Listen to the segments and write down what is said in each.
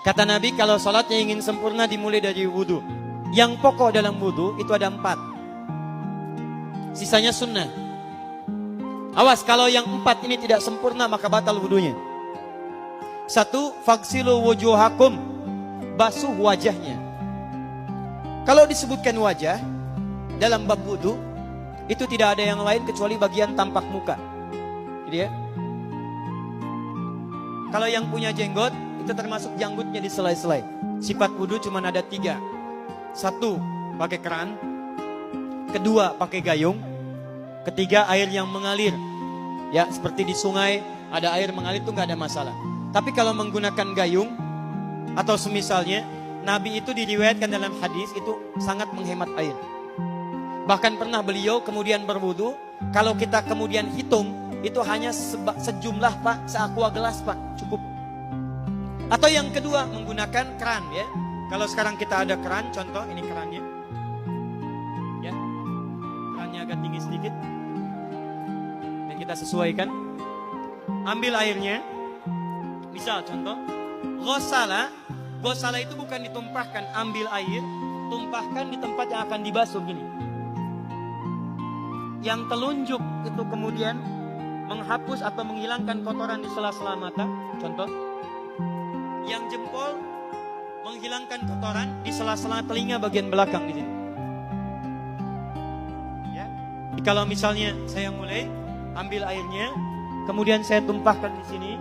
Kata Nabi, kalau sholatnya ingin sempurna dimulai dari wudhu. Yang pokok dalam wudhu itu ada 4. Sisanya sunnah. Awas, kalau yang 4 ini tidak sempurna maka batal wudhunya. 1. Faghsilu wujuhakum, basuh wajahnya. Kalau disebutkan wajah dalam bab wudhu, itu tidak ada yang lain kecuali bagian tampak muka. Jadi ya, kalau yang punya jenggot, itu termasuk janggutnya di selai-selai. Sifat wudhu cuma ada 3. 1, pakai keran. 2, pakai gayung. 3, air yang mengalir. Ya, seperti di sungai ada air mengalir itu nggak ada masalah. Tapi kalau menggunakan gayung atau semisalnya, Nabi itu diriwayatkan dalam hadis itu sangat menghemat air. Bahkan pernah beliau kemudian berwudu, kalau kita kemudian hitung, itu hanya sejumlah Pak, seaqua gelas Pak, cukup. Atau yang kedua, menggunakan keran ya. Kalau sekarang kita ada keran, contoh ini kerannya. Ya. Kerannya agak tinggi sedikit. Dan kita sesuaikan. Ambil airnya. Misal contoh, ghosala. Ghosala itu bukan ditumpahkan, ambil air, tumpahkan di tempat yang akan dibasuh gini. Yang telunjuk itu kemudian menghapus atau menghilangkan kotoran di sela-sela mata, contoh. Yang jempol menghilangkan kotoran di sela-sela telinga bagian belakang di sini. Ya. Kalau misalnya saya mulai ambil airnya, kemudian saya tumpahkan di sini,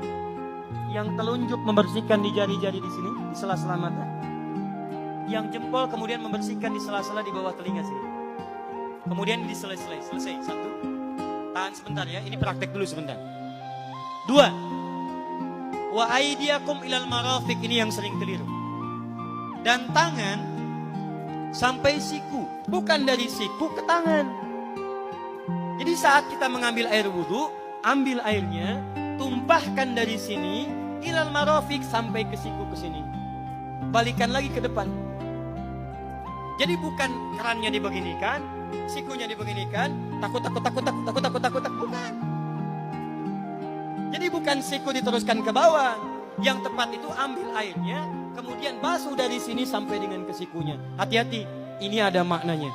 yang telunjuk membersihkan di jari-jari di sini, di sela-sela mata. Yang jempol kemudian membersihkan di sela-sela di bawah telinga sini. Kemudian di selesai. 1. Tahan sebentar ya, ini praktek dulu sebentar. 2. Wa aidiakum ilal marafiq, ini yang sering keliru. Dan tangan sampai siku, bukan dari siku ke tangan. Jadi saat kita mengambil air wudhu, ambil airnya, tumpahkan dari sini ilal marafiq sampai ke siku ke sini. Balikan lagi ke depan. Jadi bukan kerannya dibeginikan, sikunya dibeginikan, takut, bukan. Jadi bukan siku diteruskan ke bawah. Yang tepat itu ambil airnya, kemudian basuh dari sini sampai dengan ke sikunya. Hati-hati, ini ada maknanya.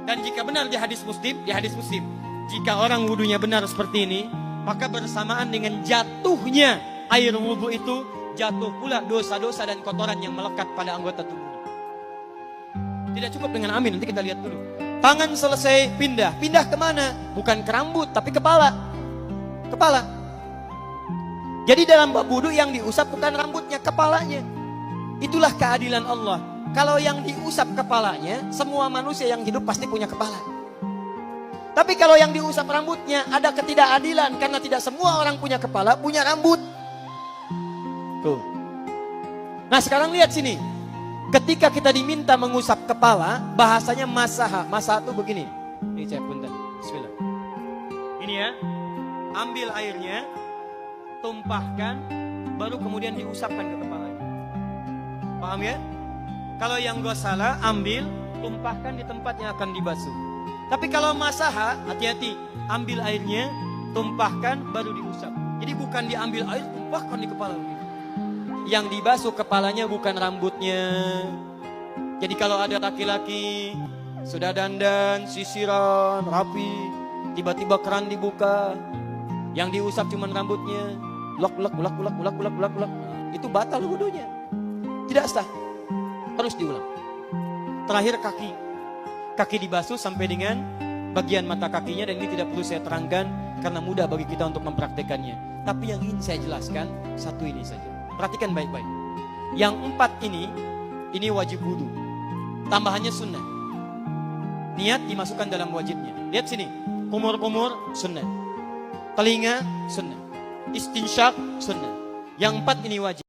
Dan jika benar di hadis Muslim, jika orang wudunya benar seperti ini, maka bersamaan dengan jatuhnya air wudu itu, jatuh pula dosa-dosa dan kotoran yang melekat pada anggota tubuh. Tidak cukup dengan amin, nanti kita lihat dulu. Tangan selesai, pindah kemana? Bukan ke rambut, tapi kepala. Jadi dalam bab wudu yang diusap bukan rambutnya, kepalanya. Itulah keadilan Allah. Kalau yang diusap kepalanya, semua manusia yang hidup pasti punya kepala. Tapi kalau yang diusap rambutnya, ada ketidakadilan. Karena tidak semua orang punya kepala, punya rambut. Tuh. Nah sekarang lihat sini. Ketika kita diminta mengusap kepala, bahasanya masaha. Masaha itu begini. Ini saya punten. Bismillah. Ini ya. Ambil airnya, tumpahkan, baru kemudian diusapkan ke kepalanya. Paham ya? Kalau yang ghosala, ambil, tumpahkan di tempat yang akan dibasuh. Tapi kalau masaha, hati-hati. Ambil airnya, tumpahkan, baru diusap. Jadi bukan diambil air, tumpahkan di kepala. Yang dibasuh kepalanya bukan rambutnya. Jadi kalau ada laki-laki, sudah dandan, sisiran, rapi, tiba-tiba keran dibuka, yang diusap cuma rambutnya, ulak. Itu batal wudunya. Tidak sah. Terus diulang. Terakhir kaki. Kaki dibasuh sampai dengan bagian mata kakinya, dan ini tidak perlu saya terangkan karena mudah bagi kita untuk mempraktekannya. Tapi yang ingin saya jelaskan satu ini saja. Perhatikan baik-baik. Yang 4 ini wajib wudu. Tambahannya sunnah. Niat dimasukkan dalam wajibnya. Lihat sini. Kumur-kumur sunnah. Telinga sunnah, istinsyak sunnah. Yang 4 ini wajib.